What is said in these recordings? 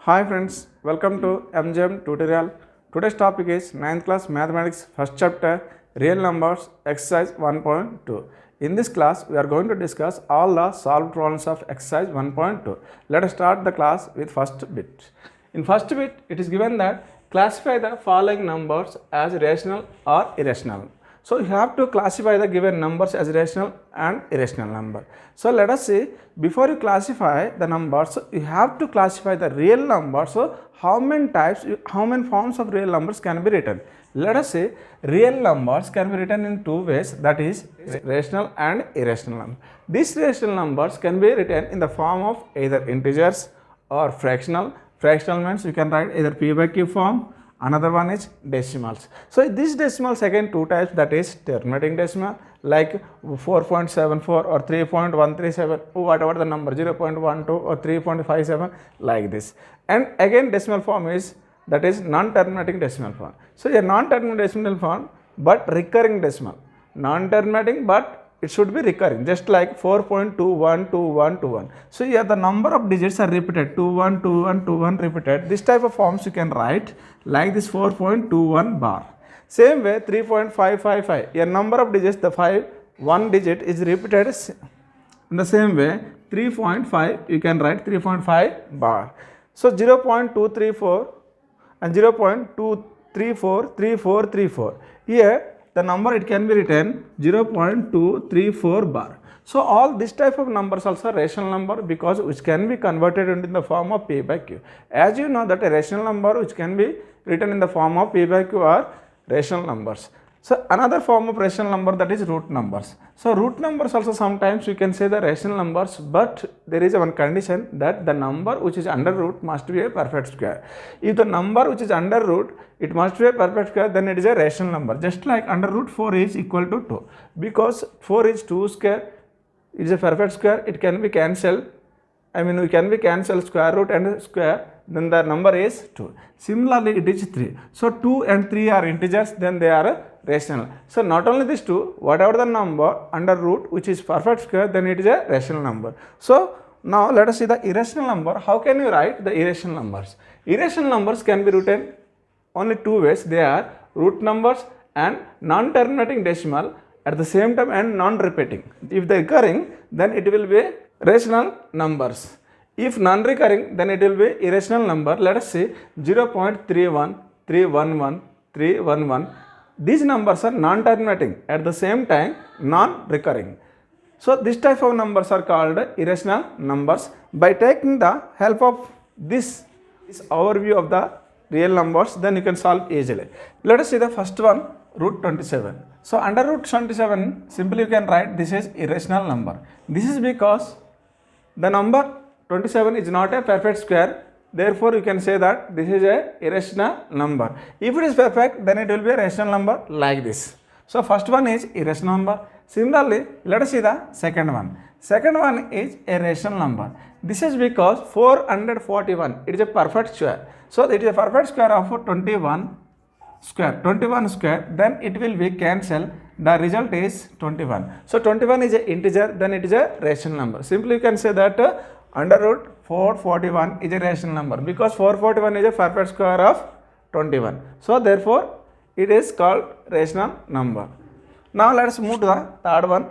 Hi friends, welcome to MGM tutorial. Today's topic is 9th class mathematics first chapter real numbers exercise 1.2. In this class we are going to discuss all the solved problems of exercise 1.2. Let us start the class with first bit. In first bit it is given that classify the following numbers as rational or irrational. So you have to classify the given numbers as rational and irrational number. So let us see, before you classify the numbers, you have to classify the real numbers. So how many types, how many forms of real numbers can be written? Let us say real numbers can be written in two ways, that is rational and irrational number. These rational numbers can be written in the form of either integers or fractional. Fractional means you can write either p by q form. Another one is decimals. So this decimals again two types, that is terminating decimal like 4.74 or 3.137, whatever the number, 0.12 or 3.57, like this. And again decimal form is, that is non-terminating decimal form. So a non-terminating decimal form but recurring decimal. Non-terminating but it should be recurring, just like 4.212121. So here the number of digits are repeated, 212121 repeated. This type of forms you can write like this, 4.21 bar. Same way 3.555, a number of digits, the one digit is repeated in the same way. 3.5 you can write 3.5 bar. So 0.234 and 0.2343434. Here the number it can be written 0.234 bar. So all this type of numbers also rational number, because which can be converted into the form of p by q. As you know that a rational number which can be written in the form of p by q are rational numbers. So another form of rational number, that is root numbers. So root numbers also sometimes you can say the rational numbers, but there is one condition that the number which is under root must be a perfect square. If the number which is under root it must be a perfect square, then it is a rational number. Just like under root 4 is equal to 2, because 4 is 2 square, it is a perfect square, it can be cancelled. We can be cancel square root and square, then the number is 2. Similarly it is 3. So 2 and 3 are integers, then they are rational. So not only these two, whatever the number under root which is perfect square, then it is a rational number. So now let us see the irrational number. How can you write the irrational numbers? Irrational numbers can be written only two ways. They are root numbers and non-terminating decimal at the same time and non-repeating. If they recurring, then it will be rational numbers. If non-recurring, then it will be irrational number. Let us see 0.31, 311, 311. These numbers are non-terminating, at the same time non-recurring. So this type of numbers are called irrational numbers. By taking the help of this overview of the real numbers, then you can solve easily. Let us see the first one, root 27. So under root 27, simply you can write this is irrational number. This is because the number 27 is not a perfect square, therefore you can say that this is a irrational number. If it is perfect, then it will be a rational number like this. So first one is irrational number. Similarly, let us see the second one. Second one is a rational number. This is because 441, it is a perfect square. So it is a perfect square of 21 square, then it will be cancelled. The result is 21. So 21 is an integer, then it is a rational number. Simply you can say that under root 441 is a rational number, because 441 is a perfect square of 21. So therefore it is called rational number. Now let us move to the third one.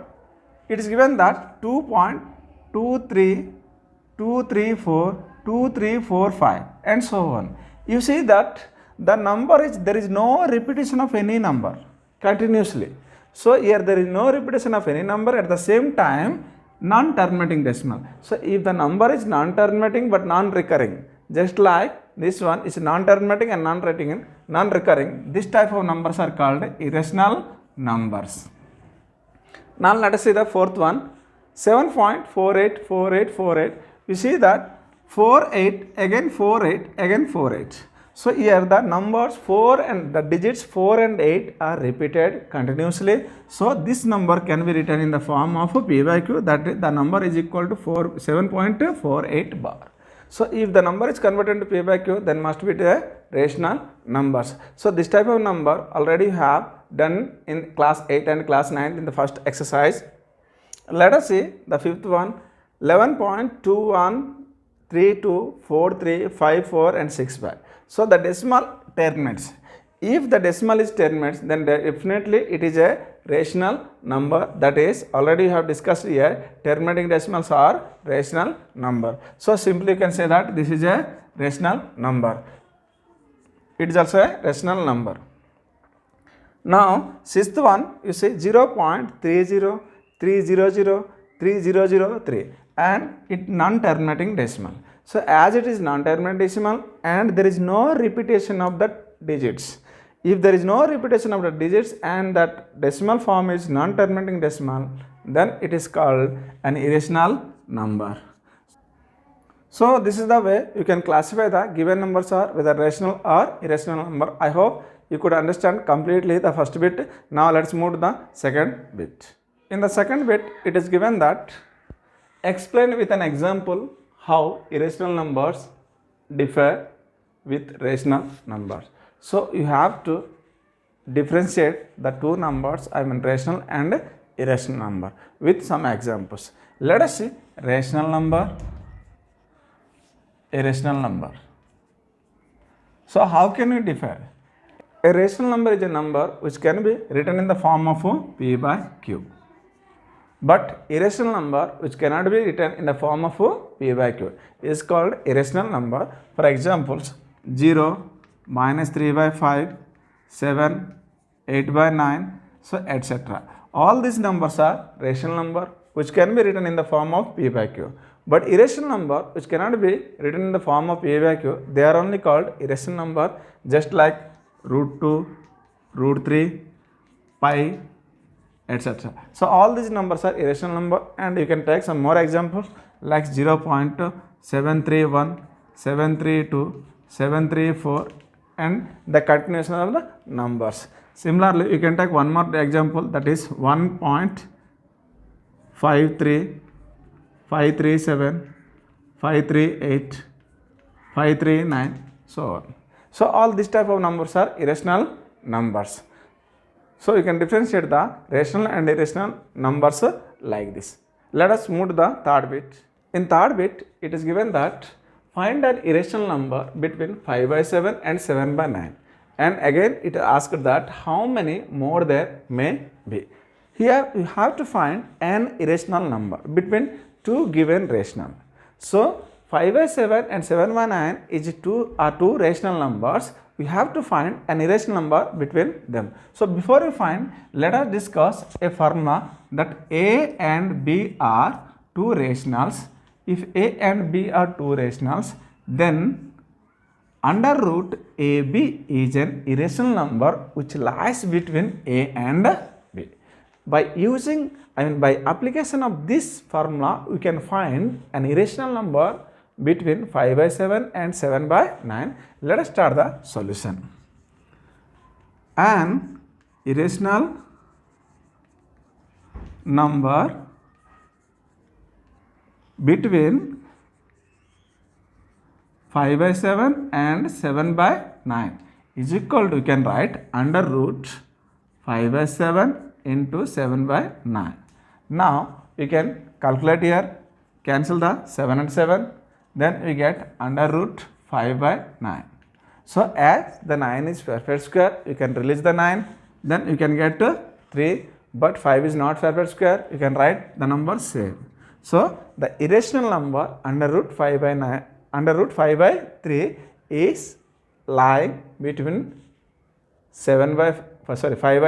It is given that 2.232342345 and so on. You see that the number is, there is no repetition of any number continuously. So here there is no repetition of any number, at the same time non-terminating decimal. So if the number is non-terminating but non-recurring, just like this one is non-terminating and non-recurring, this type of numbers are called irrational numbers. Now let us see the fourth one, 7.484848. You see that 48 again 48 again 48. So here the numbers 4 and the digits 4 and 8 are repeated continuously. So this number can be written in the form of p by q, that the number is equal to 7.48 bar. So if the number is converted into p by q, then must be the rational numbers. So this type of number already you have done in class 8 and class 9 in the first exercise. Let us see the fifth one, 11.21 3, 2, 4, 3, 5, 4 and 6, 5. So the decimal terminates. If the decimal is terminates, then definitely it is a rational number. That is, already you have discussed here, terminating decimals are rational number. So simply you can say that this is a rational number. It is also a rational number. Now sixth one, you say 0.303003003 and it non-terminating decimal. So as it is non-terminating decimal and there is no repetition of the digits. If there is no repetition of the digits and that decimal form is non-terminating decimal, then it is called an irrational number. So this is the way you can classify the given numbers are whether rational or irrational number. I hope you could understand completely the first bit. Now let's move to the second bit. In the second bit, it is given that explain with an example how irrational numbers differ with rational numbers. So you have to differentiate the two numbers, I mean rational and irrational number, with some examples. Let us see rational number, irrational number. So how can we differ? A rational number is a number which can be written in the form of P by Q. But irrational number which cannot be written in the form of P by Q is called irrational number. For examples, 0, -3 by 5, 7, 8 by 9, so etc. All these numbers are rational number which can be written in the form of P by Q. But irrational number which cannot be written in the form of P by Q, they are only called irrational number, just like √2, √3, pi, etc. So all these numbers are irrational number, and you can take some more examples like 0.731, 732, 734 and the continuation of the numbers. Similarly, you can take one more example, that is 1.53, 537, 538, 539, so on. So all this type of numbers are irrational numbers. So you can differentiate the rational and irrational numbers like this. Let us move to the third bit. In third bit, it is given that find an irrational number between 5 by 7 and 7 by 9. And again it asked that how many more there may be. Here you have to find an irrational number between two given rational. So 5 by 7 and 7 by 9 are two rational numbers. We have to find an irrational number between them. So before we find, let us discuss a formula that A and B are two rationals. If A and B are two rationals, then under root AB is an irrational number which lies between A and B. By application of this formula, we can find an irrational number between 5 by 7 and 7 by 9. Let us start the solution. An irrational number between 5 by 7 and 7 by 9 is equal to, you can write under root 5 by 7 into 7 by 9. Now you can calculate here, cancel the 7 and 7, then we get under root 5 by 9. So as the 9 is perfect square, you can release the 9, then you can get 3, but 5 is not perfect square, you can write the number same. So the irrational number under root 5 by 9, under root 5 by 3 is lying between 5 by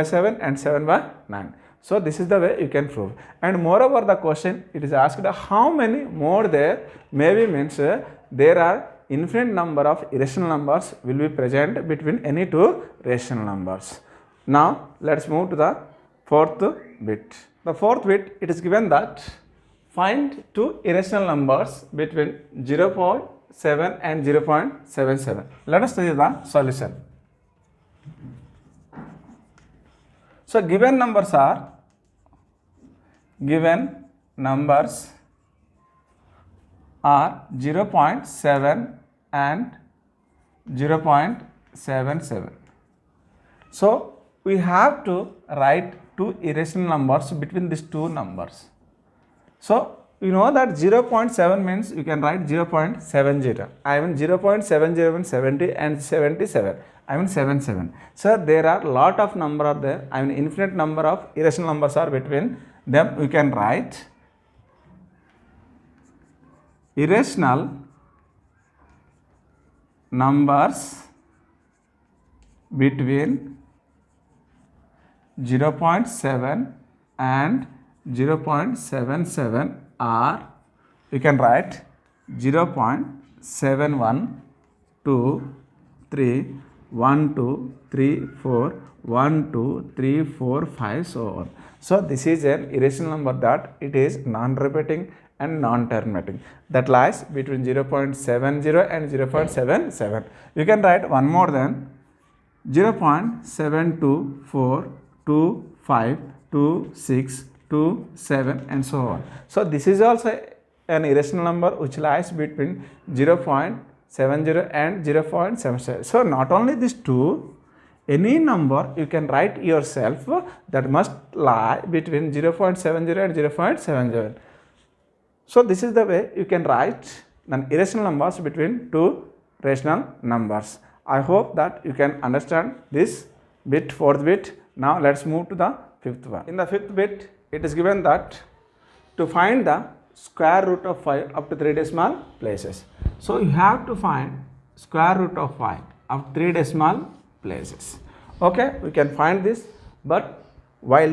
7 and 7 by 9. So this is the way you can prove. And moreover, the question, it is asked how many more there may be, means there are infinite number of irrational numbers will be present between any two rational numbers. Now let's move to the fourth bit. The fourth bit, it is given that find two irrational numbers between 0.7 and 0.77. Let us study the solution. So given numbers are 0.7 and 0.77. So we have to write two irrational numbers between these two numbers. So you know that 0.7 means you can write 0.70. I mean 0.70 means 70 and 77. I mean 77. So there are lot of number are there. I mean infinite number of irrational numbers are between them. We can write irrational numbers between 0.7 and 0.77 are, you can write 0.71, 2, 3, 1, 2, 3, 4, 1, 2, 3, 4, 5, so on. So this is an irrational number that it is non-repeating and non-terminating, that lies between 0.70 and 0.77. You can write one more than 0.724, 2, 5, 2, 6, 2, 7 and so on. So this is also an irrational number which lies between 0.70 and 0.77. So not only these two, any number you can write yourself that must lie between 0.70 and 0.77. So this is the way you can write an irrational numbers between two rational numbers. I hope that you can understand this bit, fourth bit. Now let's move to the fifth one. In the fifth bit, it is given that to find the square root of 5 up to 3 decimal places. So you have to find square root of 5 up to 3 decimal places. Okay, we can find this, but while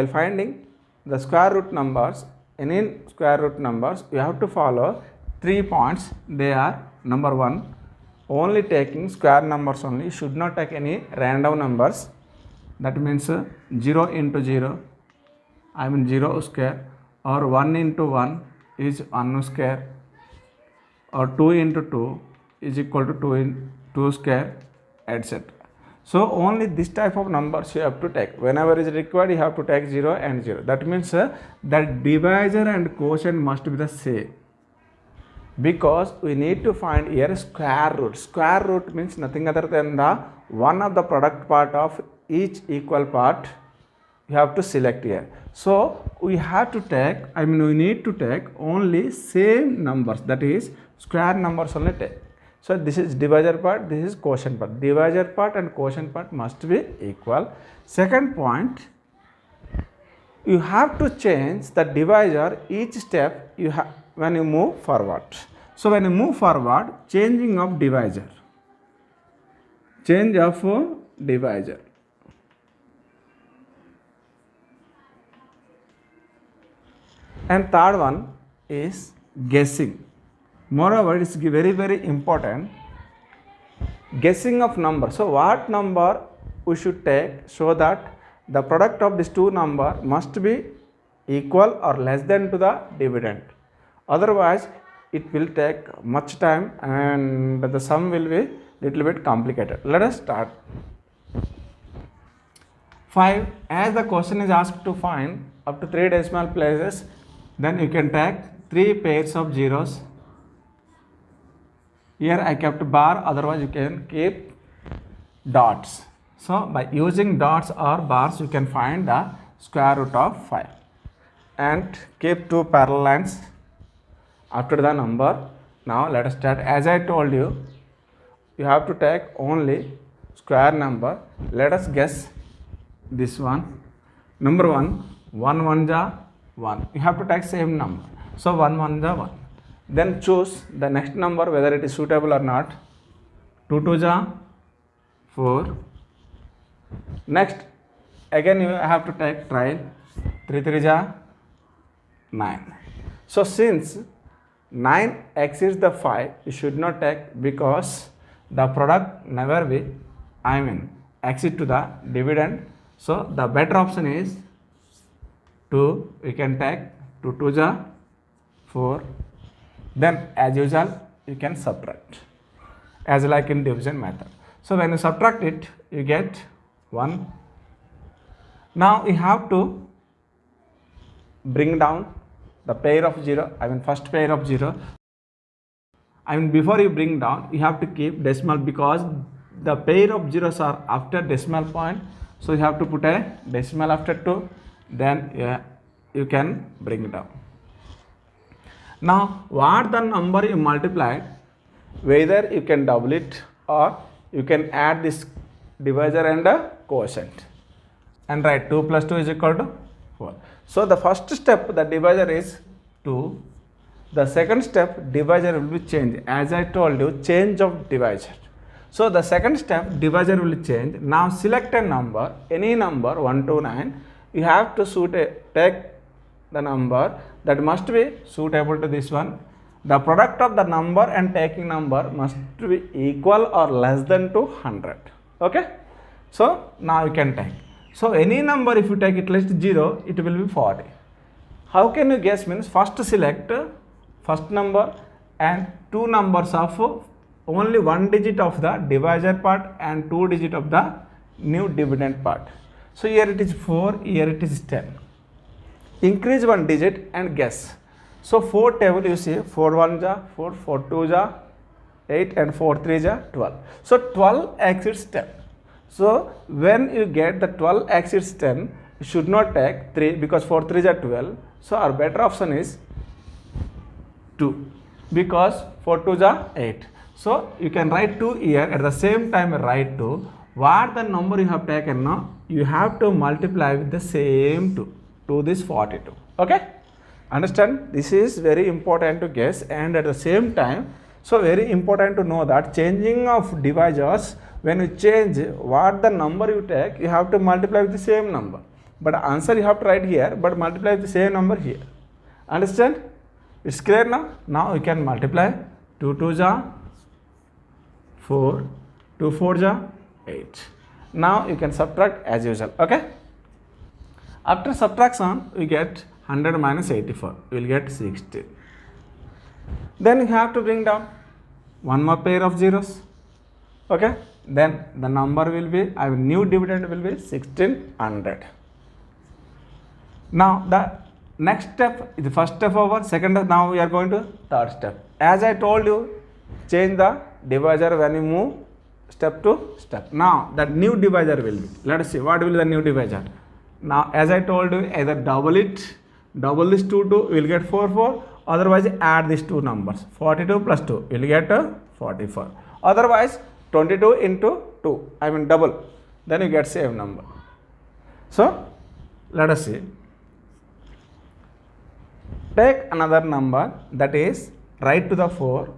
finding the square root numbers, any square root numbers, you have to follow 3 points. They are: number 1, only taking square numbers only, should not take any random numbers. That means 0 into 0, I mean 0 square, or 1 into 1 is 1 square, or 2 into 2 is equal to 2 square, etc. So only this type of numbers you have to take. Whenever is required, you have to take 0 and 0. That means that divisor and quotient must be the same, because we need to find here square root. Square root means nothing other than the one of the product part of each equal part you have to select here. So we have to take, I mean we need to take only same numbers, that is square numbers only take. So this is divisor part, this is quotient part. Divisor part and quotient part must be equal. Second point, you have to change the divisor each step you have when you move forward. So when you move forward, changing of divisor, change of divisor. And third one is guessing. Moreover, it is very, very important, guessing of number. So what number we should take so that the product of these two numbers must be equal or less than to the dividend. Otherwise, it will take much time and the sum will be little bit complicated. Let us start. 5, as the question is asked to find up to 3 decimal places, then you can take 3 pairs of zeros. Here I kept bar, otherwise you can keep dots. So by using dots or bars, you can find the square root of 5. And keep 2 parallel lines after the number. Now let us start. As I told you, you have to take only square number. Let us guess this one. Number 1, 1 1 ja 1. You have to take same number. So 1 1 ja 1. Then choose the next number whether it is suitable or not. 2 2 ja 4. Next, again you have to take trial. 3 3 ja 9. So since 9 exceeds the 5, you should not take, because the product never be, I mean exceed to the dividend. So the better option is 2. We can take 2 2 ja 4. Then as usual you can subtract as like in division method. So when you subtract it, you get 1. Now you have to bring down the pair of 0, I mean first pair of 0. I mean before you bring down, you have to keep decimal, because the pair of zeros are after decimal point. So you have to put a decimal after 2, then you can bring it down. Now what the number you multiplied, whether you can double it or you can add this divisor and a quotient and write 2 plus 2 is equal to 4. So the first step, the divisor is 2. The second step, divisor will be changed. As I told you, change of divisor. So the second step, divisor will change. Now select a number, any number 1 to 9. You have to take the number that must be suitable to this one. The product of the number and taking number must be equal or less than to 100. Okay. So now you can take. So any number, if you take it less 0, it will be 40. How can you guess? Means first select first number and two numbers of only one digit of the divisor part and 2 digit of the new dividend part. So here it is 4, here it is 10. Increase one digit and guess. So 4 table you see 4 1 ja 4, 4 2 ja 8 and 4 3 ja 12. So 12 exceeds 10. So when you get the 12 exceeds 10, you should not take 3 because 4 3 are 12. So our better option is 2 because 4 2 are 8. So you can write 2 here, at the same time write 2. What the number you have taken now, you have to multiply with the same 2 to this 42. Okay? Understand? This is very important to guess, and at the same time, so very important to know that changing of divisors, when you change what the number you take, you have to multiply with the same number. But answer you have to write here, but multiply with the same number here. Understand? It's clear now? Now you can multiply 2 2 ja 4, 2 4 ja 8. Now you can subtract as usual. Okay? After subtraction, we get 100 minus 84. We will get 60. Then you have to bring down one more pair of zeros. Okay? Then the number will be, new dividend will be 1600. Now the next step is the first step over, second step. Now we are going to third step. As I told you, change the divisor when you move step to step. Now that new divisor will be, let us see what will be the new divisor. Now as I told you, either double it, double this 2 2, we will get 4 4. Otherwise add these two numbers, 42 plus 2, we will get 44. Otherwise 22 into 2, double, then you get same number. So let us see. Take another number, that is write to the 4,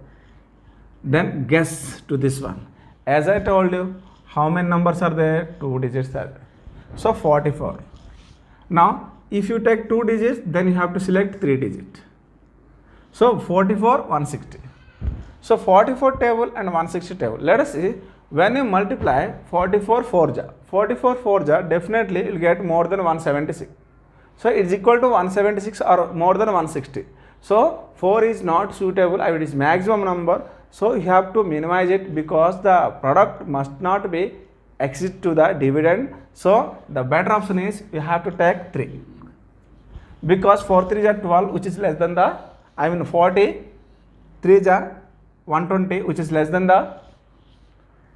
then guess to this one. As I told you, how many numbers are there? 2 digits are there. So 44. Now if you take 2 digits, then you have to select 3 digits. So 44, 160. So 44 table and 160 table. Let us see, when you multiply 44 4 ja, 44 4 ja, definitely you will get more than 176. So it is equal to 176 or more than 160. So 4 is not suitable, it is maximum number. So you have to minimize it because the product must not be exceed to the dividend. So the better option is you have to take 3. Because 4 3 are 12, which is less than the, 40 3 are 120, which is less than the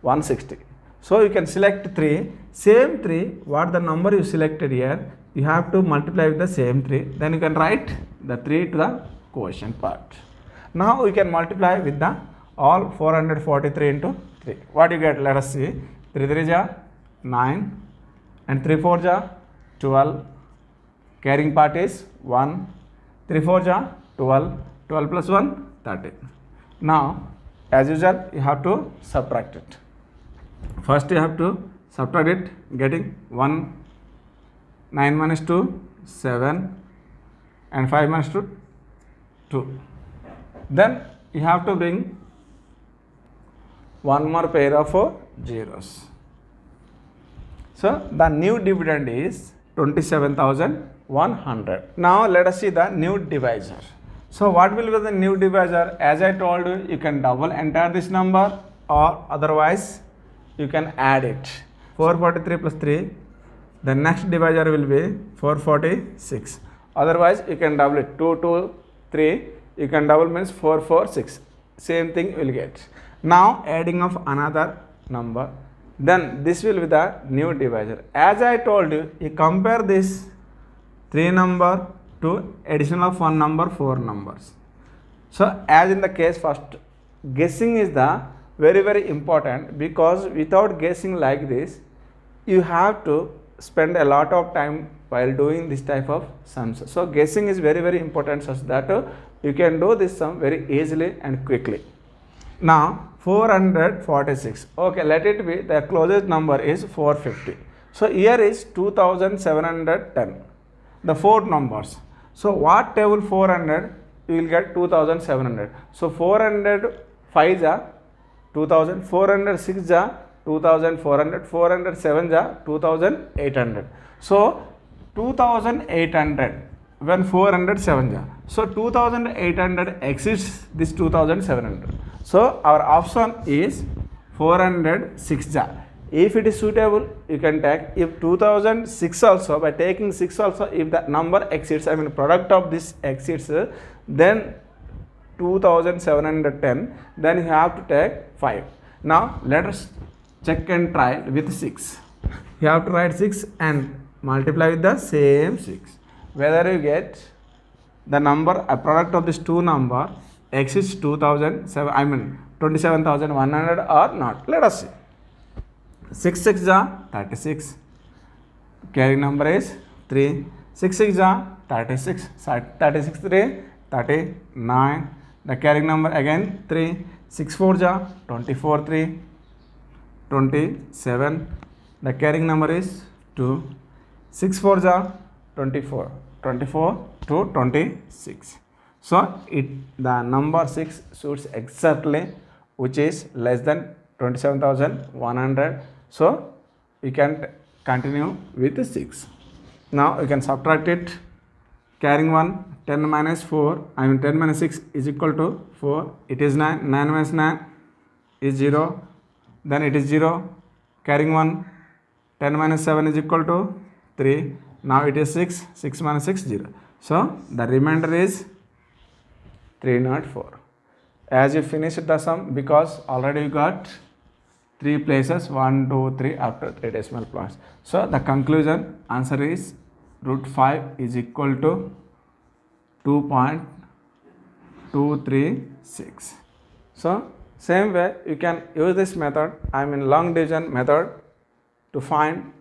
160. So you can select 3. Same 3, what the number you selected here, you have to multiply with the same 3. Then you can write the 3 to the quotient part. Now we can multiply with the all 443 into 3. What you get? Let us see. 3 3 ja 9 and 3 4 ja 12. Carrying part is 1. 3 4 ja 12. 12 plus 1, 13. Now as usual you have to subtract it. First you have to subtract it, getting 1, 9 minus 2, 7 and 5 minus 2, 2. Then you have to bring one more pair of zeros. So the new dividend is 27,100. Now let us see the new divisor. So what will be the new divisor? As I told you, you can double enter this number or otherwise you can add it. 443 plus 3. The next divisor will be 446. Otherwise you can double it. 2 2 3. You can double means 4 4 6. Same thing you will get. Now adding of another number. Then this will be the new divisor. As I told you, you compare this 3 number to addition of 1 number, 4 numbers. So as in the case first, guessing is the very important, because without guessing like this, you have to spend a lot of time while doing this type of sums. So guessing is very important, such that you can do this sum very easily and quickly. Now 446. Okay, let it be the closest number is 450. So here is 2710. The four numbers. So what table 400? You will get 2700. So 400 5 ja 2000, 406 ja 2400, 407 ja 2800. So 2800 when 407 ja. So 2800 exceeds this 2700. So our option is 406 ja. If it is suitable, you can take. If 2006 also, by taking 6 also, if the number exceeds, I mean product of this exceeds, then 2710, then you have to take 5. Now let us check and try with 6. You have to write 6 and multiply with the same 6. Whether you get the number, a product of these two number exceeds 27,100 or not. Let us see. 6 6 ja 36. Carrying number is 3. 6 6 ja 36. 36 3 39. The carrying number again 3. 6 4 ja 24 3 27. The carrying number is 2. 6 4 ja 24 to 26. So the number 6 suits exactly, which is less than 27,100. So we can continue with 6. Now you can subtract it. Carrying 1, 10 minus 4, I mean 10 minus 6 is equal to 4. It is 9. 9 minus 9 is 0. Then it is 0. Carrying 1, 10 minus 7 is equal to 3. Now it is 6. 6 minus 6, 0. So the remainder is 304. As you finish the sum, because already you got 3 places, 1 2 3 after 3 decimal points. So the conclusion answer is root 5 is equal to 2.236. So same way you can use this method, I mean long division method, to find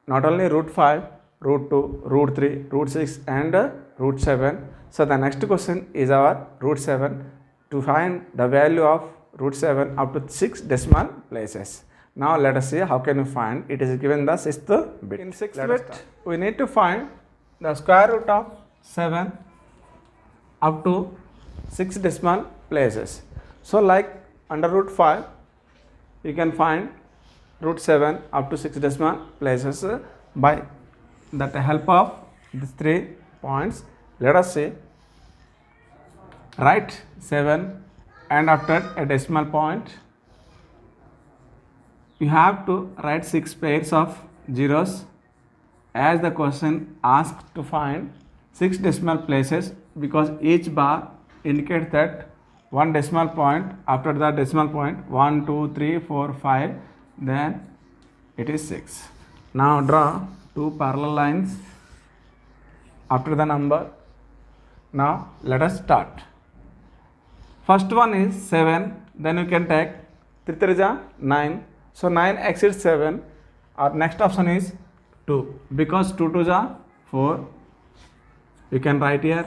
not only root 5, root 2, root 3, root 6 and root 7. So the next question is our root 7, to find the value of root 7 up to 6 decimal places. Now let us see how can you find. It is given the 6th bit. In 6th bit, we need to find the square root of 7 up to 6 decimal places. So like under root 5, you can find root 7 up to 6 decimal places by the help of these 3 points. Let us see. Write 7 and after a decimal point, you have to write 6 pairs of zeros, as the question asks to find 6 decimal places, because each bar indicates that one decimal point. After the decimal point, 1 2 3 4 5, then it is 6. Now draw 2 parallel lines after the number. Now let us start. First one is 7, then you can take 3 3 ja 9. So 9 exceeds 7. Our next option is 2, because 2 2 ja 4. You can write here.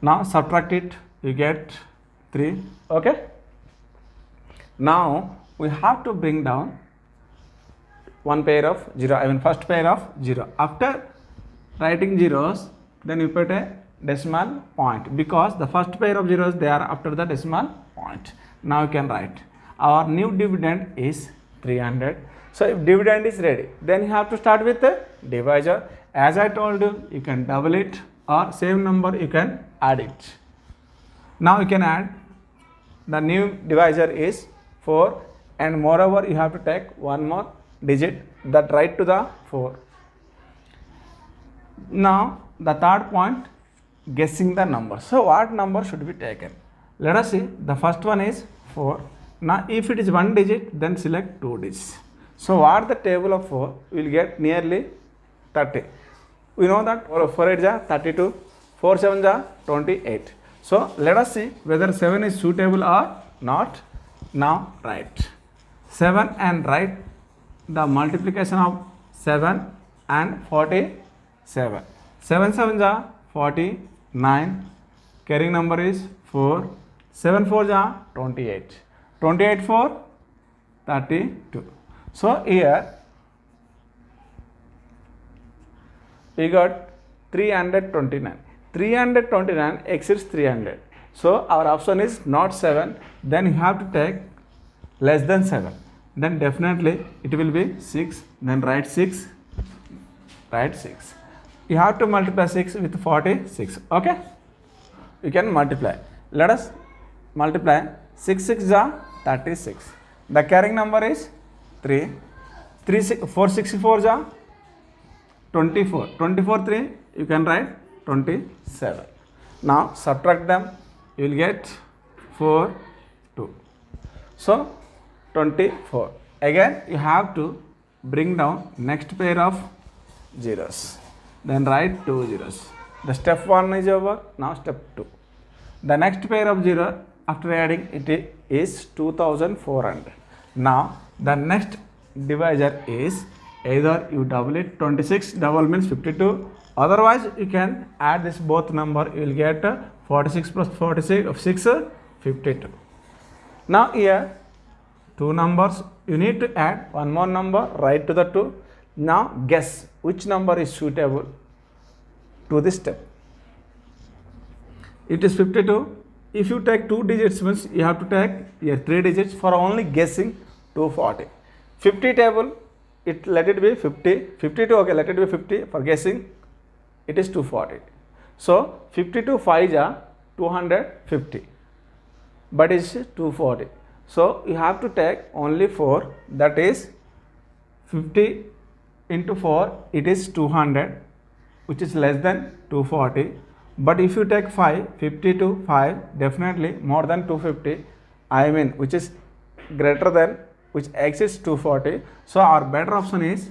Now subtract it, you get 3. Okay. Now we have to bring down one pair of 0, I mean first pair of 0. After writing zeros, then you put a decimal point, because the first pair of zeros, they are after the decimal point. Now you can write. Our new dividend is 300. So if dividend is ready, then you have to start with the divisor. As I told you, you can double it or same number you can add it. Now you can add. The new divisor is 4, and moreover you have to take one more digit that right to the 4. Now the third point, guessing the number. So what number should be taken? Let us see. The first one is 4. Now if it is one digit, then select 2 digits. So what the table of 4 will get nearly 30. We know that 4 8 ja 32, 4 7 ja 28. So let us see whether 7 is suitable or not. Now write 7 and write the multiplication of 7 and 47. 7 7 are 49. Carrying number is 4. 7 4 are 28. 28 4 32. So here we got 329. 329 exceeds 300. So our option is not 7. Then you have to take less than 7. Then definitely it will be 6. Then write 6. Write 6. You have to multiply 6 with 46. Okay? You can multiply. Let us multiply. 6 6 are 36. The carrying number is 3. 464 are 24. 24 3 you can write 27. Now subtract them. You will get 4 2. So 24. Again you have to bring down next pair of zeros. Then write 2 zeros. The step 1 is over. Now step 2. The next pair of 0 after adding it is 2400. Now the next divisor is either you double it, 26 double means 52. Otherwise you can add this both number. You will get 46 plus 46 of 6 52. Now here two numbers, you need to add one more number, write to the 2. Now guess which number is suitable to this step. It is 52. If you take 2 digits means you have to take here 3 digits for only guessing 240. 50 table, let it be 50. 52, okay, let it be 50 for guessing. It is 240. So 52 5 are 250, but it's 240. So you have to take only 4, that is 50 into 4, it is 200, which is less than 240. But if you take 5, 50 to 5, definitely more than 250, I mean which is greater than, which exceeds 240. So our better option is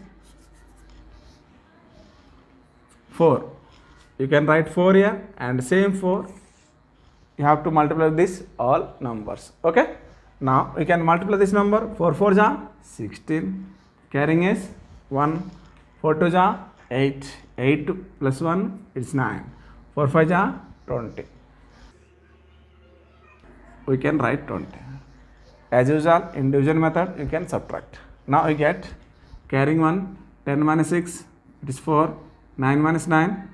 4. You can write 4 here and same 4. You have to multiply this all numbers. Okay. Now we can multiply this number. 4 4 ja 16. Carrying is 1. 4 2 ja 8. 8 plus 1 is 9. 4 5 ja 20. We can write 20. As usual, in division method, you can subtract. Now you get carrying 1, 10 minus 6, it is 4, 9 minus 9,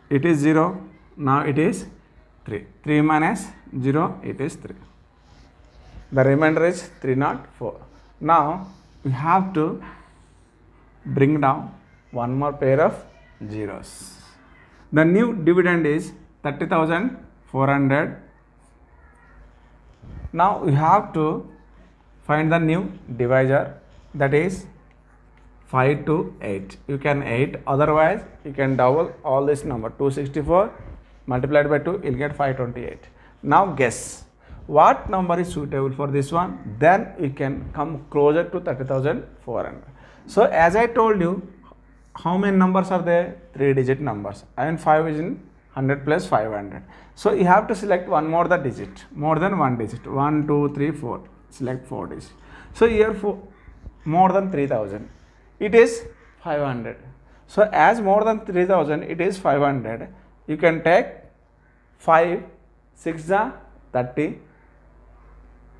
it is 0, now it is 3. 3 minus 0, it is 3. The remainder is 304. Now we have to bring down one more pair of zeros. The new dividend is 30,400. Now we have to find the new divisor, that is 5 to 8. You can 8, otherwise you can double all this number. 264 multiplied by 2, you will get 528. Now guess what number is suitable for this one, then you can come closer to 30,400. So as I told you, how many numbers are there? 3 digit numbers. I mean 5 is in 100 plus 500. So you have to select one more the digit, more than one digit. 1, 2, 3, 4. Select 4 digits. So here for more than 3000, it is 500. So as more than 3000, it is 500. You can take 5 6 ja 30.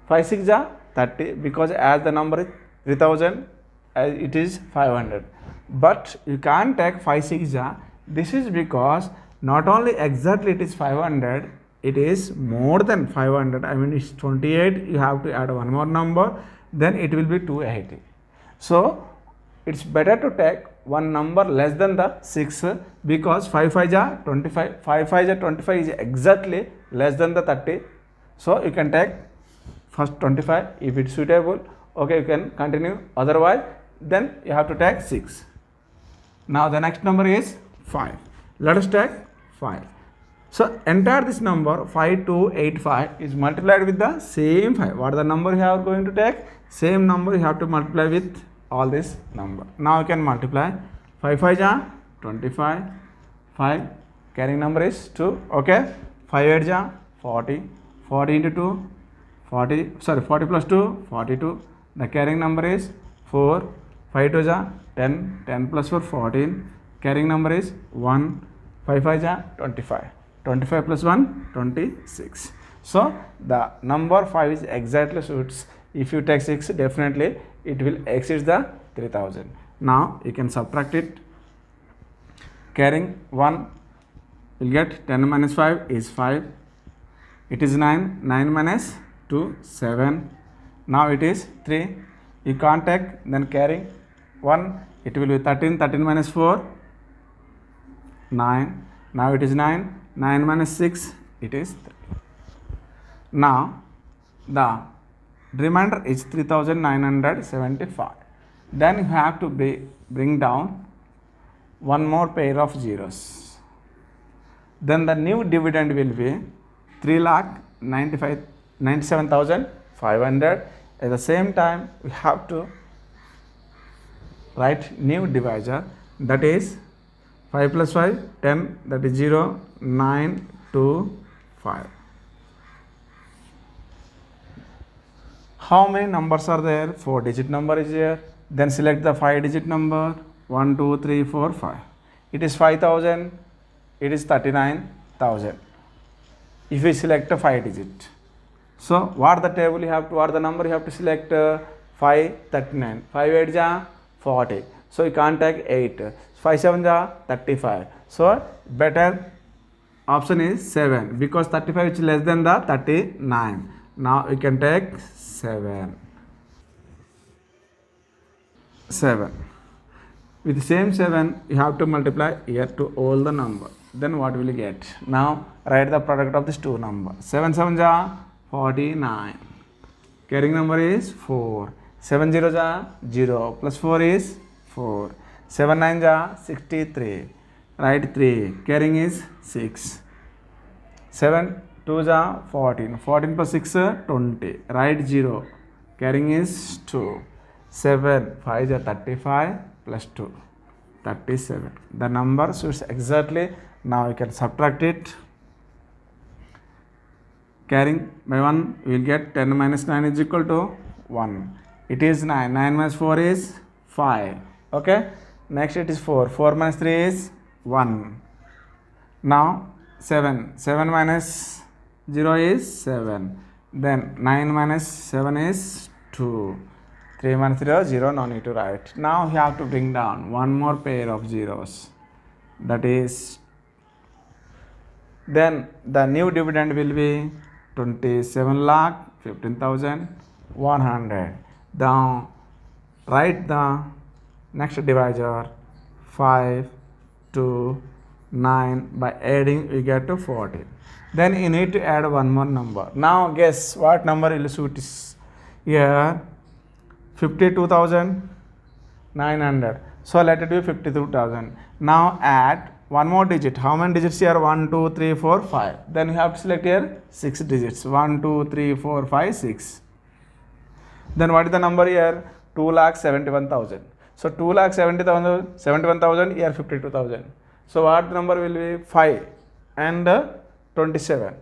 5 6 ja 30, because as the number is 3000, it is 500. But you can't take 5 6 ja. This is because not only exactly it is 500, it is more than 500. I mean it's 28. You have to add one more number, then it will be 280. So it's better to take one number less than the 6, because 5 5 ja 25. 5 5 ja 25 is exactly less than the 30. So you can take first 25 if it's suitable. Okay, you can continue. Otherwise, then you have to take 6. Now the next number is 5. Let us take 5. So entire this number 5285 is multiplied with the same 5. What is the number you are going to take? Same number you have to multiply with all this number. Now you can multiply. 5 5 ja 25. 5 carrying number is 2. Okay. 5 8 ja 40, 40 into 2, 40 plus 2, 42. The carrying number is 4, 5 2 ja 10, 10 plus 4, 14. Carrying number is 1, 5 5 ja 25, 25 plus 1, 26. So the number 5 is exactly suits. If you take 6, definitely it will exceed the 3000. Now you can subtract it. Carrying 1 will get 10 minus 5 is 5. It is 9, 9 minus 2, 7. Now it is 3. You can't take, then carrying 1, it will be 13, 13 minus 4, 9. Now it is 9, 9 minus 6, it is 3. Now the remainder is 3975. Then you have to bring down one more pair of zeros. Then the new dividend will be 3,97,500. At the same time, we have to write new divisor, that is 5 plus 5, 10, that is 0, 9, 2, 5. How many numbers are there? 4-digit number is here. Then select the 5-digit number, 1, 2, 3, 4, 5. It is 5,000, it is 39,000. If we select a 5-digit. So what the table you have to, what the number you have to select? 5, 39. 5 8 ja 40. So you can't take 8. 5 7 ja 35. So better option is 7, because 35 is less than the 39. Now you can take 7. With the same 7, you have to multiply here to all the number. Then what will you get? Now write the product of these two numbers. 7 7 ja 49. Carrying number is 4. 7 0 ja 0 plus 4 is 4. 7 9 ja 63. Write 3. Carrying is 6. 7 2 ja 14. 14 plus 6 20. Write 0. Carrying is 2. 7 5 ja 35 plus 2, 37. The number suits exactly. Now you can subtract it. Carrying by 1, we will get 10 minus 9 is equal to 1. It is 9. 9 minus 4 is 5. Okay. Next it is 4. 4 minus 3 is 1. Now 7. 7 minus 0 is 7. Then 9 minus 7 is 2. 3 minus 0, 0, no need to write. Now you have to bring down one more pair of zeros. That is, then the new dividend will be 27,15,100. Now write the next divisor 5 to 9. By adding we get to 14. Then you need to add one more number. Now guess what number will suit is here. 52,900. So let it be 52,000. Now add one more digit. How many digits here? 1 2 3 4 5. Then you have to select here 6 digits. 1 2 3 4 5 6. Then what is the number here? 2,71,000. So 2,71,000 here 52,000. So what number will be? 5 and 27.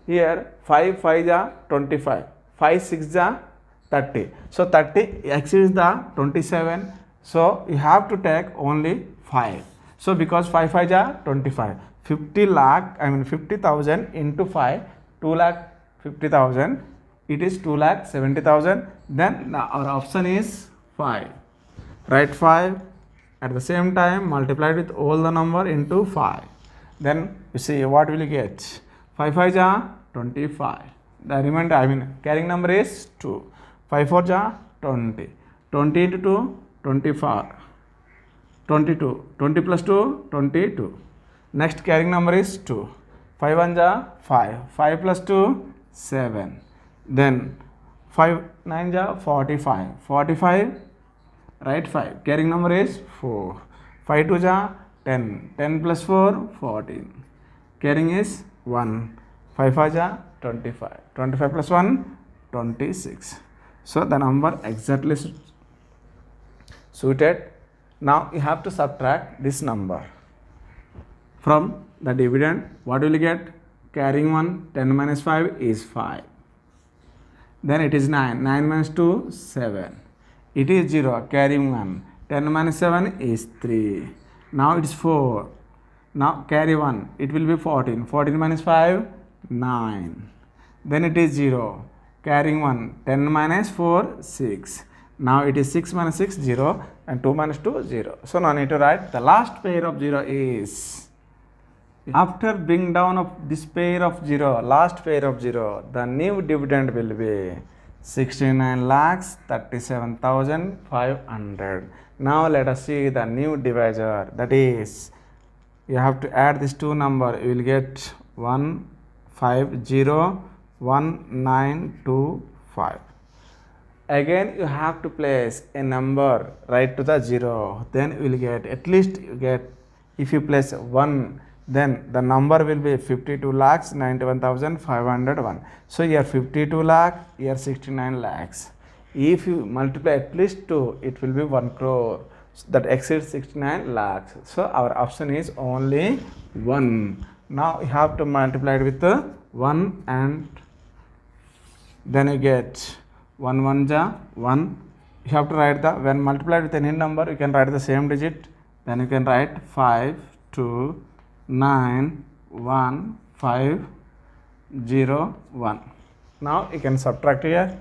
Here 5 5 ja 25. 5 6 ja 30. So 30 exceeds the 27. So you have to take only 5. So because 5 5 ja 25. 50,000 into 5, 2,50,000. It is 2,70,000. Then our option is 5. Write 5. At the same time, multiply it with all the number into 5. Then you see what will you get? 5 5 ja 25. The remainder, carrying number is 2. 5 4 ja 20. 20 into 2, 24. 22. 20 plus 2, 22. Next carrying number is 2. 5 1 ja 5. 5 plus 2, 7. Then 5 9 ja 45. 45. Write 5. Carrying number is 4. 5 2 ja 10. 10 plus 4, 14. Carrying is 1. 5 5 ja 25. 25 plus 1, 26. So the number exactly suited. Now you have to subtract this number from the dividend. What will you get? carrying 1, 10 minus 5 is 5. Then it is 9, 9 minus 2, 7. It is 0, carrying 1, 10 minus 7 is 3. Now it is 4. Now carry 1, it will be 14, 14 minus 5, 9. Then it is 0, carrying 1, 10 minus 4, 6. Now it is 6 minus 6, 0, and 2 minus 2, 0. So now I need to write the last pair of 0 is, after bring down of this pair of 0, last pair of 0, the new dividend will be 69,37,500. Now let us see the new divisor, that is, you have to add these two numbers, you will get 1501925. Again you have to place a number right to the 0, then you will get, at least you get, if you place 1, then the number will be 52,91,501. So here 52 lakh, here 69 lakhs. If you multiply at least 2, it will be 1 crore that exceeds 69 lakhs. So our option is only 1. Now you have to multiply it with 1, and then you get 1 1 ja 1. You have to write the, when multiplied with any number, you can write the same digit. Then you can write 5 2 9 1 5 0 1. Now you can subtract here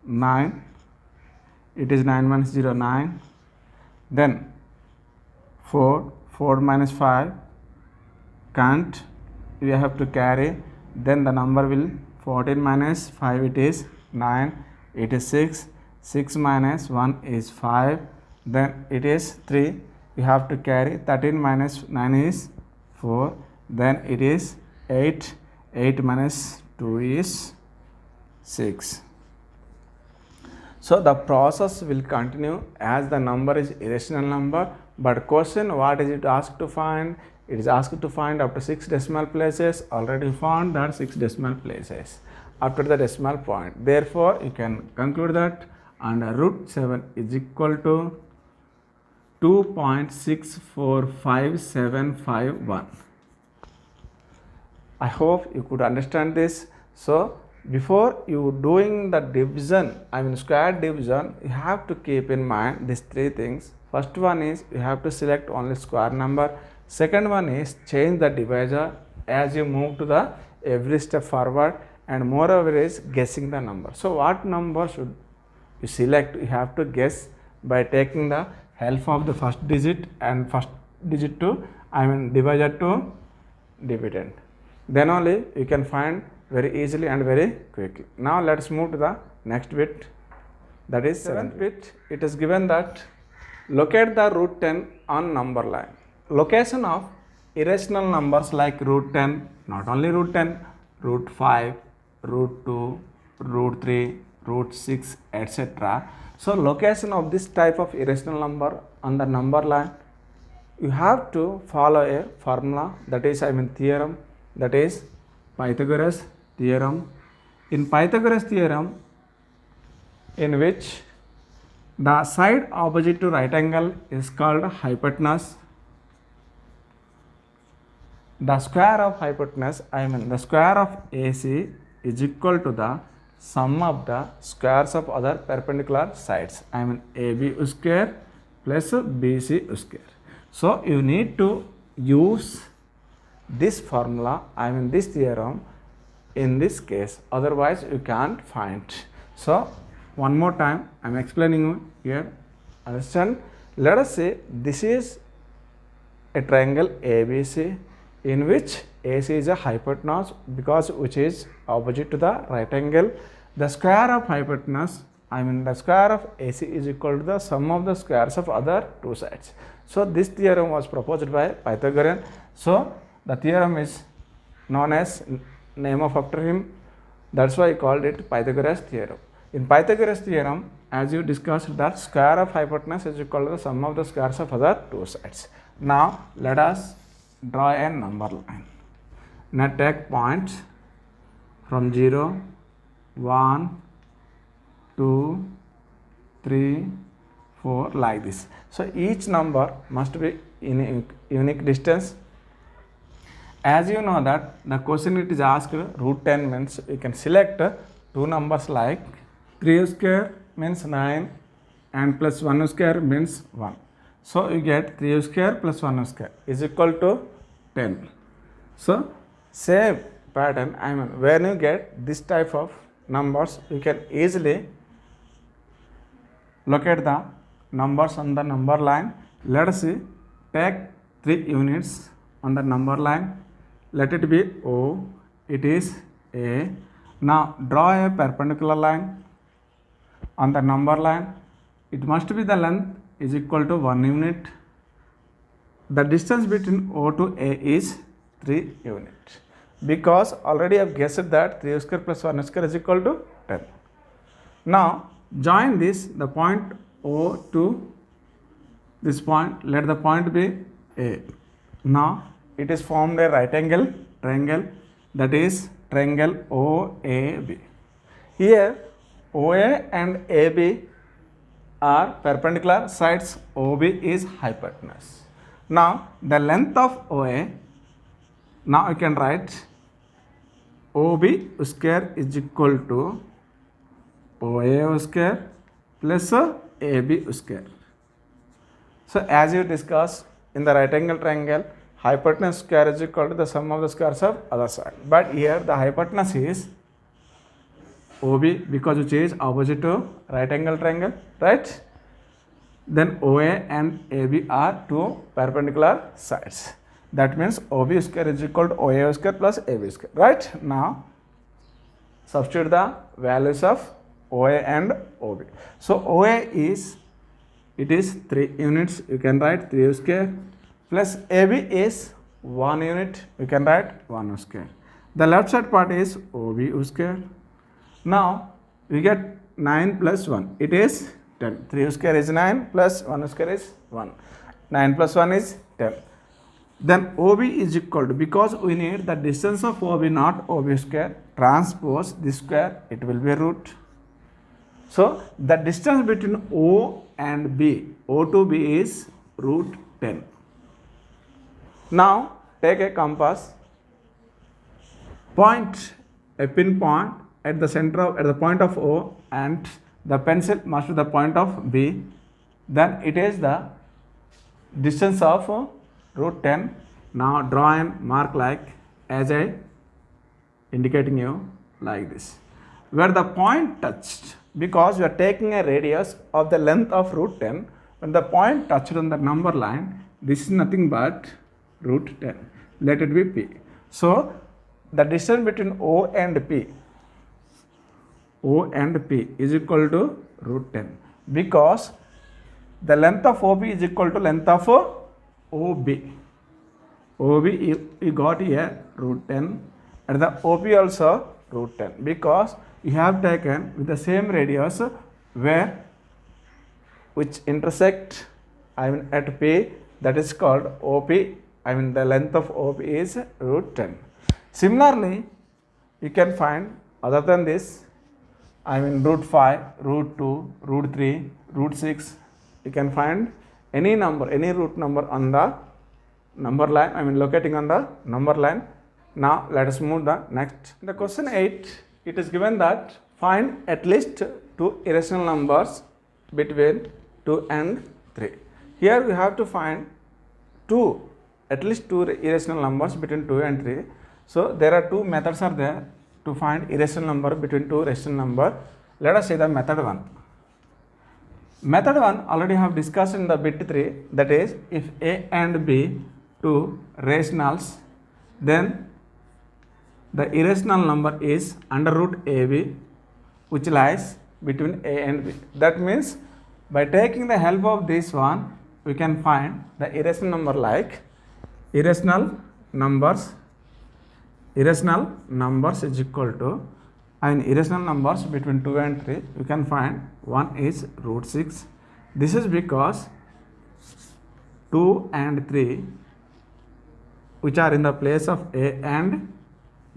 9. It is 9 minus 0, 9. Then 4 minus 5 can't, you have to carry. Then the number will 14 minus 5, it is 9. It is 6. 6 minus 1 is 5. Then it is 3. You have to carry. 13 minus 9 is 4. Then it is 8. 8 minus 2 is 6. So the process will continue as the number is irrational number. But question, what is it asked to find? It is asked to find up to 6 decimal places. Already found that 6 decimal places after the decimal point. Therefore, you can conclude that under root 7 is equal to 2.645751. I hope you could understand this. So before you doing the division, square division, you have to keep in mind these three things. First one is you have to select only square number. Second one is change the divisor as you move to the every step forward, and moreover is guessing the number. So what number should you select? You have to guess by taking the help of the first digit and first digit to divisor to dividend. Then only you can find very easily and very quickly. Now let's move to the next bit, that is 7th bit. It is given that locate the root 10 on number line. Location of irrational numbers like root 10, not only root 10, root 5, root 2, root 3, root 6, etc. So location of this type of irrational number on the number line, you have to follow a formula, that is theorem, that is Pythagoras theorem. In Pythagoras theorem, in which the side opposite to right angle is called hypotenuse. The square of hypotenuse, the square of AC is equal to the sum of the squares of other perpendicular sides. AB square plus BC square. So you need to use this formula, this theorem in this case, otherwise you can't find. So one more time I am explaining here. Understand? Let us say this is a triangle ABC in which AC is a hypotenuse, because which is opposite to the right angle. The square of hypotenuse, the square of AC is equal to the sum of the squares of other two sides. So this theorem was proposed by Pythagorean. So the theorem is known as name of after him. That's why I called it Pythagoras theorem. In Pythagoras theorem, as you discussed, that square of hypotenuse is equal to the sum of the squares of other two sides. Now let us draw a number line. Now take points from 0, 1, 2, 3, 4 like this. So each number must be in unique distance, As you know that the question it is asked root 10 means you can select two numbers like 3 square means 9 and plus 1 square means 1. So you get 3 square plus 1 square is equal to 10. So same pattern, I mean when you get this type of numbers you can easily locate the numbers on the number line. Let us see, take 3 units on the number line. Let it be O, it is A. Now draw a perpendicular line on the number line. It must be the length is equal to 1 unit. The distance between O to A is 3 units. Because already I have guessed that 3 square plus 1 square is equal to 10. Now join this, the point O to this point, let the point be A. Now it is formed a right angle triangle, that is triangle OAB. Here OA and AB are perpendicular sides, OB is hypotenuse. Now the length of OA, now you can write OB square is equal to OA square plus AB square. So as you discussed in the right angle triangle, hypotenuse square is equal to the sum of the squares of other side. But here the hypotenuse is OB because you change opposite to right angle triangle, right? Then OA and AB are two perpendicular sides. That means OB square is equal to OA square plus AB square, right? Now substitute the values of OA and OB. So OA is, it is 3 units, you can write 3 square, plus AB is 1 unit, you can write 1 square. The left side part is OB square. Now we get 9 plus 1, it is 10. 3 square is 9 plus 1 square is 1. 9 plus 1 is 10. Then OB is equal to, because we need the distance of OB not OB square, transpose this square, it will be root. So the distance between O and B, O to B is root 10. Now take a compass, point a pinpoint at the center of, at the point of O, and the pencil must be the point of B. Then it is the distance of root 10. Now draw and mark like as I indicating you like this, where the point touched, because we are taking a radius of the length of root 10. When the point touched on the number line, this is nothing but root 10. Let it be P. So the distance between O and P is equal to root 10, because the length of OB is equal to length of OB. OB you got here root 10, and the OP also root 10, because you have taken with the same radius where which intersect, I mean at P, that is called OP, I mean the length of OP is root 10. Similarly, you can find other than this, I mean root 5, root 2, root 3, root 6, you can find any number, any root number on the number line, I mean locating on the number line. Now let us move the next. In the question 8, it is given that find at least 2 irrational numbers between 2 and 3. Here we have to find at least two irrational numbers between 2 and 3. So there are 2 methods are there to find irrational number between 2 rational number. Let us see the method 1. Method 1 already have discussed in the bit 3, that is if A and B 2 rationals, then the irrational number is under root AB, which lies between A and B. That means by taking the help of this one, we can find the irrational number like irrational numbers is equal to, and irrational numbers between 2 and 3, you can find one is root 6. This is because 2 and 3, which are in the place of A and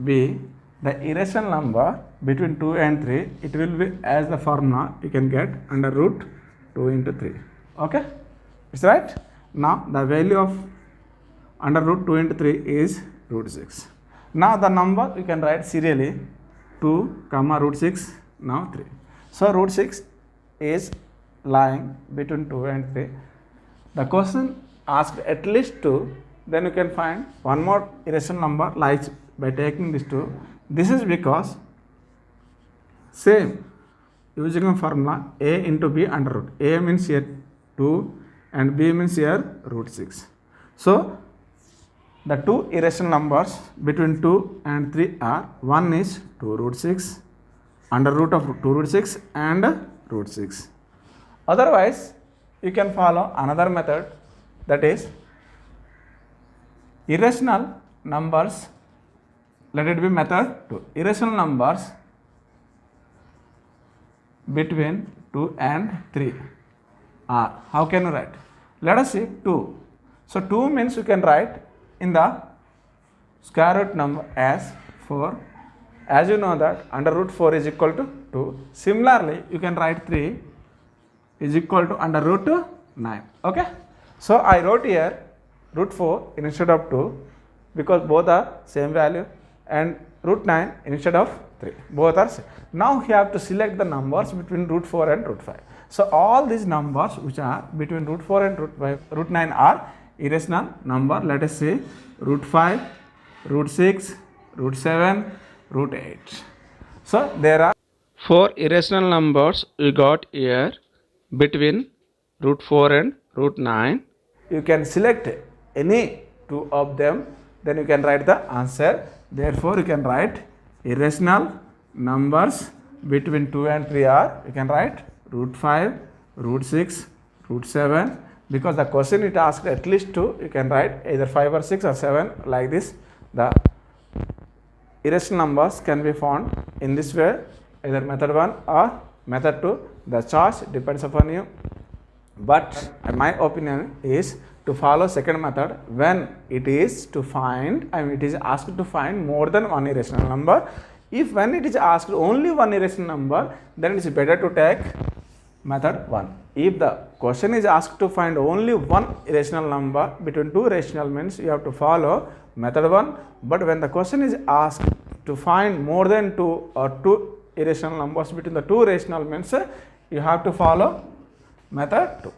B, the irrational number between 2 and 3, it will be as the formula you can get under root 2 into 3. Okay, it's right. Now the value of under root 2 into 3 is root 6. Now the number you can write serially 2 comma root 6, now 3. So root 6 is lying between 2 and 3. The question asked at least 2, then you can find one more irrational number lies by taking this 2. This is because same using a formula a into b under root. A means here 2 and b means here root 6. So the two irrational numbers between 2 and 3 are, one is 2 root 6 under root of 2 root 6 and root 6. Otherwise, you can follow another method, that is irrational numbers. Let it be method 2. Irrational numbers between 2 and 3 are, how can you write? Let us see 2. So 2 means you can write in the square root number as 4. As you know that under root 4 is equal to 2. Similarly, you can write 3 is equal to under root 9. Okay. So I wrote here root 4 instead of 2 because both are same value, and root 9 instead of 3. Both are same. Now you have to select the numbers between root 4 and root 5. So all these numbers which are between root 4 and root 9 are irrational number. Let us say root 5, root 6, root 7, root 8. So there are 4 irrational numbers we got here between root 4 and root 9. You can select any two of them, then you can write the answer. Therefore, you can write irrational numbers between 2 and 3 are, you can write root 5, root 6, root 7. Because the question it asked at least 2, you can write either 5 or 6 or 7 like this. The irrational numbers can be found in this way, either method 1 or method 2. The choice depends upon you. But my opinion is to follow second method when it is to find, it is asked to find more than one irrational number. If when it is asked only one irrational number, then it is better to take method 1. If the question is asked to find only one irrational number between two rational, means you have to follow method 1. But when the question is asked to find more than 2 or 2 irrational numbers between the two rational, means you have to follow method 2.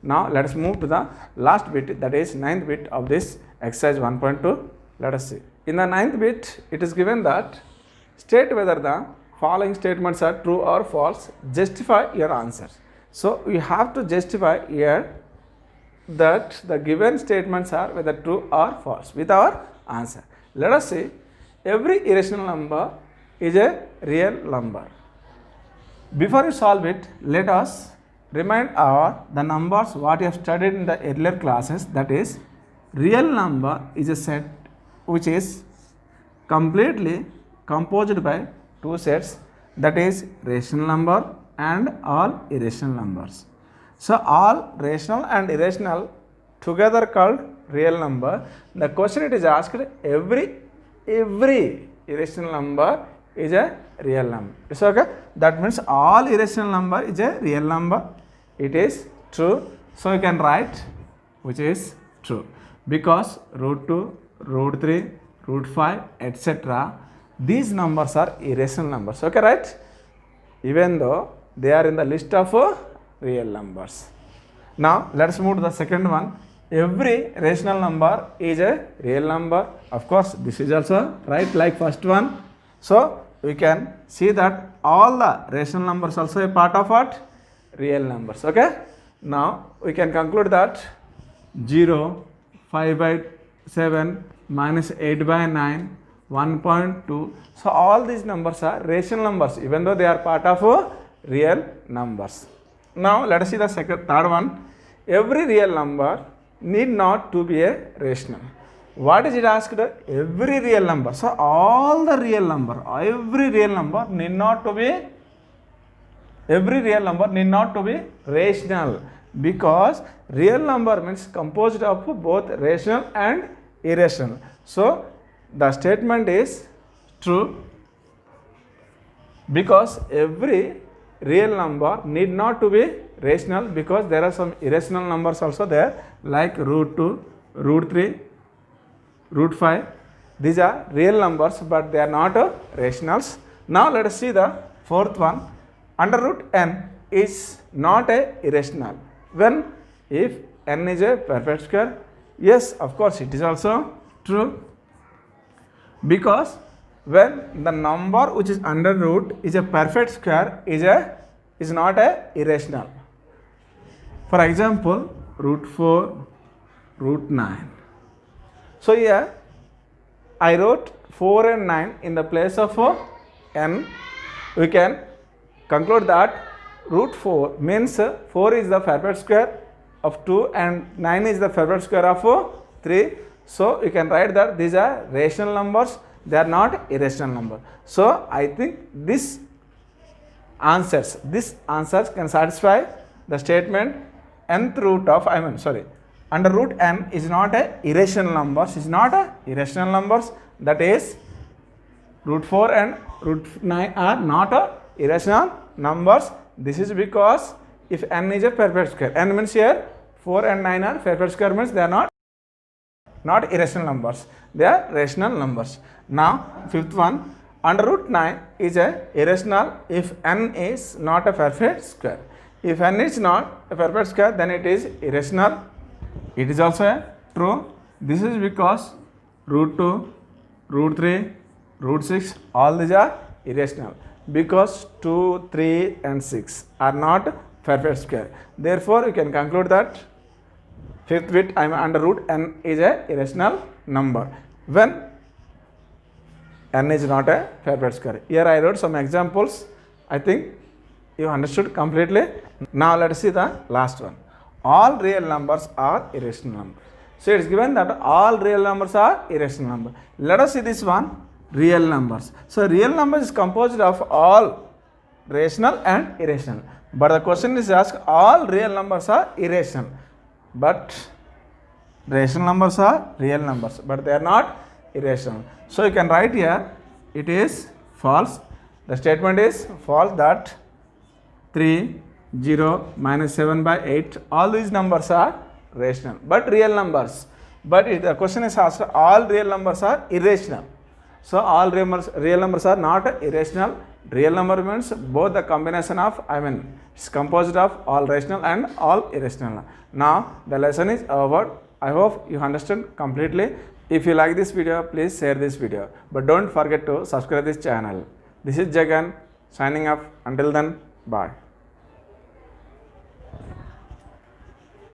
Now let us move to the last bit, that is 9th bit of this exercise 1.2. Let us see. In the 9th bit, it is given that state whether the following statements are true or false. Justify your answer. So we have to justify here that the given statements are whether true or false with our answer. Let us see. Every irrational number is a real number. Before you solve it, let us remind the numbers what you have studied in the earlier classes, that is real number is a set which is completely composed by two sets, that is rational number and all irrational numbers. So all rational and irrational together called real number. The question it is asked, every irrational number is a real number. It's okay. That means all irrational number is a real number. It is true. So you can write which is true, because root 2, root 3, root 5, etc. these numbers are irrational numbers. Okay, right? Even though they are in the list of real numbers. Now let us move to the second one. Every rational number is a real number. Of course, this is also right like first one. So we can see that all the rational numbers also a part of what? Real numbers. Okay. Now we can conclude that 0, 5 by 7, minus 8 by 9, 1.2. So all these numbers are rational numbers, even though they are part of real numbers. Now let us see the third one. Every real number need not to be a rational. What is it asked? Every real number. So all the real number, every real number need not to be, every real number need not to be rational, because real number means composed of both rational and irrational. So the statement is true, because every real number need not to be rational, because there are some irrational numbers also there, like root 2, root 3, root 5, These are real numbers, but they are not rationals. Now let us see the fourth one. Under root n is not a irrational. When? If n is a perfect square. Yes, of course it is also true. Because when the number which is under root is a perfect square is not a irrational. For example, root 4, root 9. So here I wrote 4 and 9 in the place of n. We can conclude that root 4 means 4 is the perfect square of 2 and 9 is the perfect square of 3. So you can write that these are rational numbers, they are not irrational numbers. So I think this answers can satisfy the statement nth root of under root n is not a irrational numbers, that is root 4 and root 9 are not a irrational numbers. This is because if n is a perfect square, n means here 4 and 9 are perfect square, means they are not irrational numbers, they are rational numbers. Now fifth one, under root 9 is a irrational if n is not a perfect square. If n is not a perfect square, then it is irrational. It is also true. This is because root 2, root 3, root 6, all these are irrational, because 2, 3 and 6 are not perfect square. Therefore you can conclude that fifth bit under root n is a irrational number when n is not a perfect square. Here I wrote some examples. I think you understood completely. Now let us see the last one. All real numbers are irrational numbers. So it is given that all real numbers are irrational numbers. Let us see this one, real numbers. So real numbers is composed of all rational and irrational. But the question is asked, all real numbers are irrational, but rational numbers are real numbers, but they are not irrational. So you can write here, it is false. The statement is false that 3, 0, minus 7 by 8, all these numbers are rational, but real numbers. But the question is asked, all real numbers are irrational. So all real numbers are not irrational. Real number means both the combination of, it's composed of all rational and all irrational. Now the lesson is over. I hope you understood completely. If you like this video, please share this video. But don't forget to subscribe this channel. This is Jagan signing off. Until then, bye.